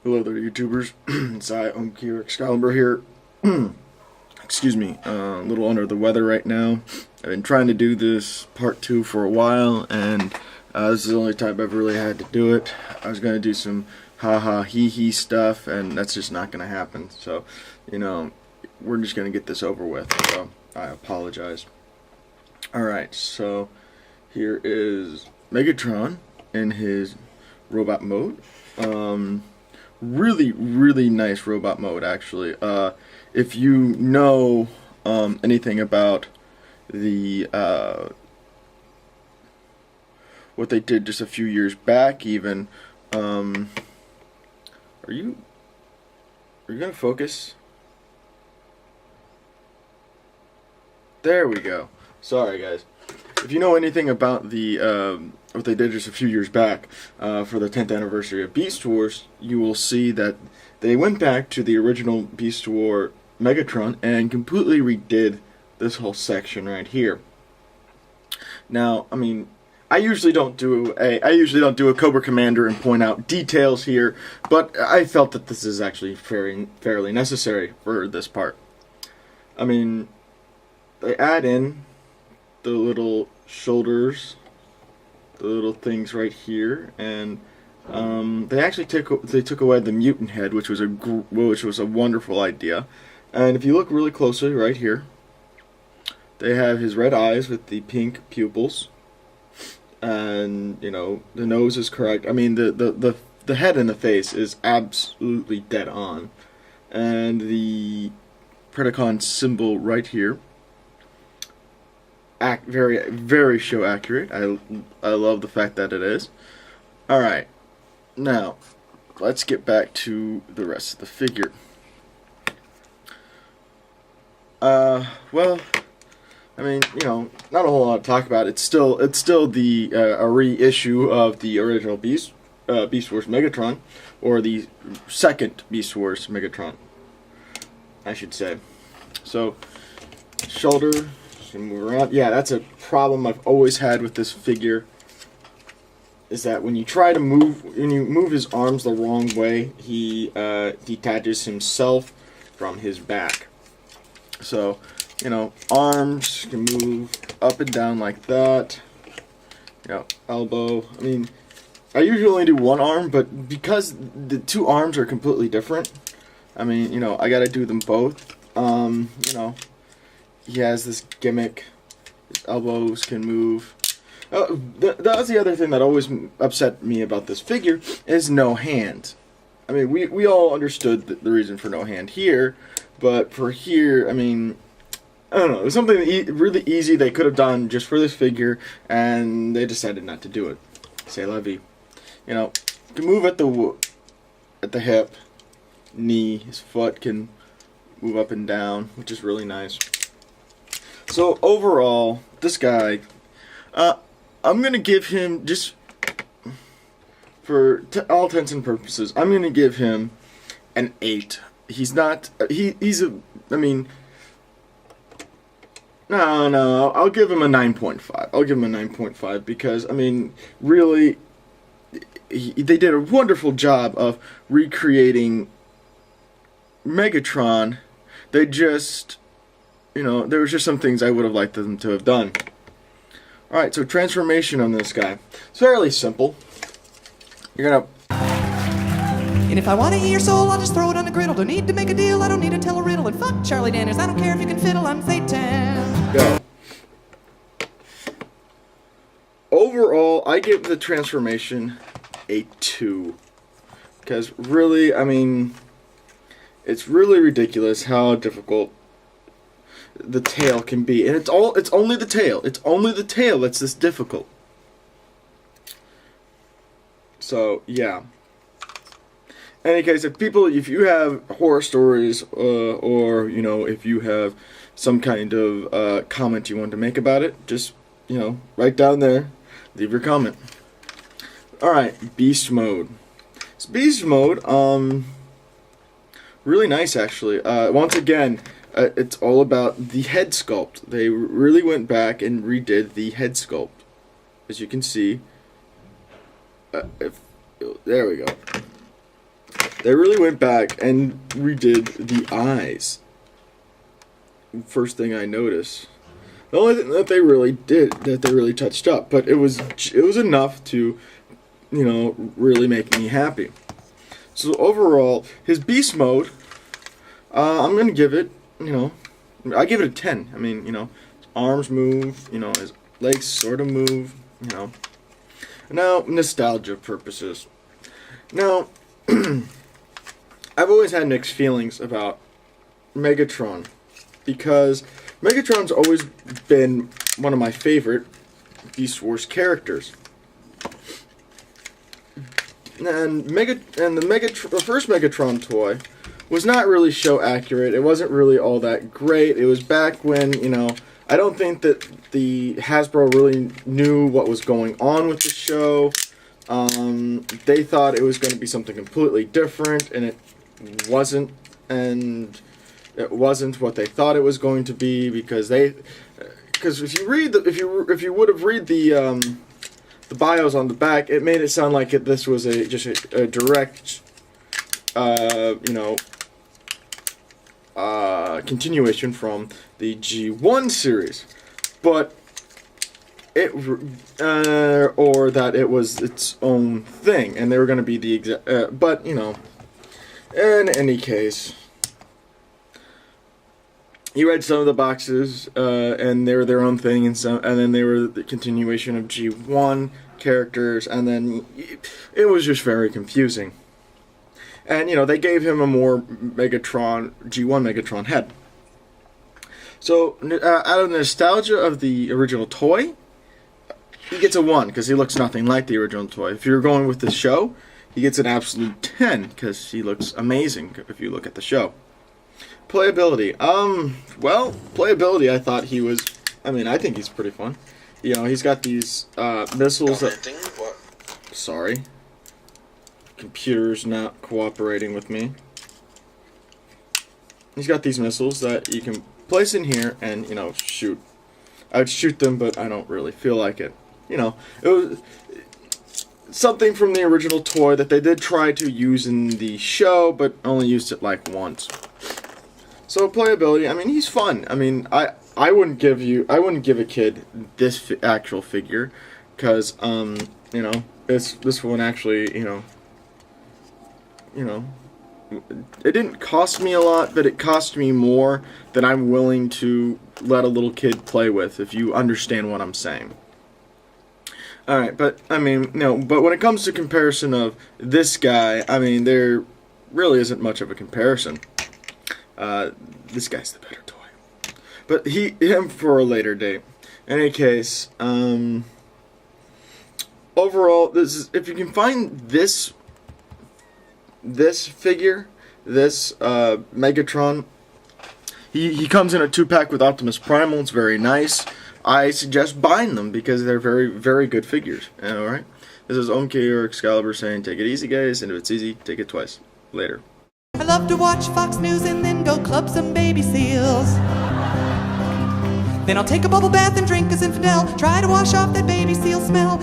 Hello there, YouTubers. It's Omki or Excalibur here. Excuse me, a little under the weather right now. I've been trying to do this part 2 for a while, and this is the only time I've really had to do it. I was going to do some ha-ha, hee-hee stuff, and that's just not going to happen. So, you know, we're just going to get this over with, so I apologize. Alright, so here is Megatron in his robot mode. Really nice robot mode, actually. If you know anything about the what they did just a few years back, even, are you gonna focus? There we go. Sorry, guys. If you know anything about the what they did just a few years back for the 10th anniversary of Beast Wars, you will see that they went back to the original Beast War Megatron and completely redid this whole section right here. Now, I mean, I usually don't do a Cobra Commander and point out details here, but I felt that this is actually fairly necessary for this part. I mean, they add in the little shoulders, the little things right here, and they actually took away the mutant head, which was a wonderful idea. And if you look really closely right here, they have his red eyes with the pink pupils, and you know the nose is correct. I mean the head and the face is absolutely dead on, and the Predacon symbol right here. Very show accurate. I love the fact that it is. Alright, now let's get back to the rest of the figure. Well, I mean, you know, not a whole lot to talk about. It's still the a reissue of the original Beast Wars Megatron, or the second Beast Wars Megatron, I should say. So, shoulder. Move around. Yeah, that's a problem I've always had with this figure, is that when you move his arms the wrong way, he detaches himself from his back. So, you know, arms can move up and down like that. You know, elbow. I mean, I usually only do one arm, but because the two arms are completely different, I mean, you know, I gotta do them both. You know, he has this gimmick. His elbows can move. That was the other thing that always upset me about this figure, is no hand. I mean, we all understood the reason for no hand here, but for here, I mean, I don't know. It was something really easy they could have done just for this figure, and they decided not to do it. C'est la vie. You know, you can move at the hip, knee, his foot can move up and down, which is really nice. So overall, this guy, I'm gonna give him, just for all intents and purposes, I'm gonna give him an 8. He's not. He's a. I mean, no. I'll give him a 9.5. I'll give him a 9.5 because, I mean, really, they did a wonderful job of recreating Megatron. They just, you know, there was just some things I would have liked them to have done. Alright, so transformation on this guy. It's fairly simple. You're gonna... And if I want to eat your soul, I'll just throw it on the griddle. Don't need to make a deal, I don't need to tell a riddle. And fuck Charlie Daniels, I don't care if you can fiddle, I'm Satan. Go. Overall, I give the transformation a 2. Because really, I mean, it's really ridiculous how difficult the tail can be, and it's only the tail. It's only the tail that's this difficult. So yeah. In any case, if you have horror stories, or you know, if you have some kind of comment you want to make about it, just, you know, write down there, leave your comment. All right, beast mode. It's beast mode. Really nice, actually. Once again. It's all about the head sculpt. They really went back and redid the head sculpt. As you can see, there we go. They really went back and redid the eyes. First thing I noticed. The only thing that they really did, that they really touched up, but it was enough to, you know, really make me happy. So overall, his beast mode, I'm gonna give it, you know, I give it a 10. I mean, you know, his arms move, you know, his legs sort of move, you know. Now, nostalgia purposes. Now, I've always had mixed feelings about Megatron, because Megatron's always been one of my favorite Beast Wars characters. And the first Megatron toy was not really show accurate. It wasn't really all that great. It was back when, you know, I don't think that the Hasbro really knew what was going on with the show. They thought it was going to be something completely different, and it wasn't. And it wasn't what they thought it was going to be, because if you read if you would have read the bios on the back, it made it sound like this was just a direct you know, continuation from the G1 series, but it or that it was its own thing, and they were going to be the exact. But you know, in any case, you read some of the boxes, and they were their own thing, and then they were the continuation of G1 characters, and then it was just very confusing. And you know, they gave him a more Megatron, G1 Megatron head. So out of the nostalgia of the original toy, he gets a 1 because he looks nothing like the original toy. If you're going with the show, he gets an absolute 10 because he looks amazing if you look at the show. Playability. Well, playability, I thought he was, I mean, I think he's pretty fun. You know, he's got these missiles that... Sorry. Computer's not cooperating with me. He's got these missiles that you can place in here and, you know, shoot. I would shoot them, but I don't really feel like it. You know, it was something from the original toy that they did try to use in the show, but only used it like once. So playability, I mean, he's fun. I mean, I wouldn't give a kid this actual figure, because you know, this one actually, you know, it didn't cost me a lot, but it cost me more than I'm willing to let a little kid play with, if you understand what I'm saying. Alright, but, I mean, no, but when it comes to comparison of this guy, I mean, there really isn't much of a comparison. This guy's the better toy. But him for a later date. In any case, overall, if you can find this figure, this Megatron, he comes in a 2-pack with Optimus Primal. It's very nice. I suggest buying them because they're very, very good figures. Alright? This is Omki or Excalibur saying, take it easy, guys, and if it's easy, take it twice. Later. I love to watch Fox News and then go club some baby seals. Then I'll take a bubble bath and drink a Zinfandel, try to wash off that baby seal smell.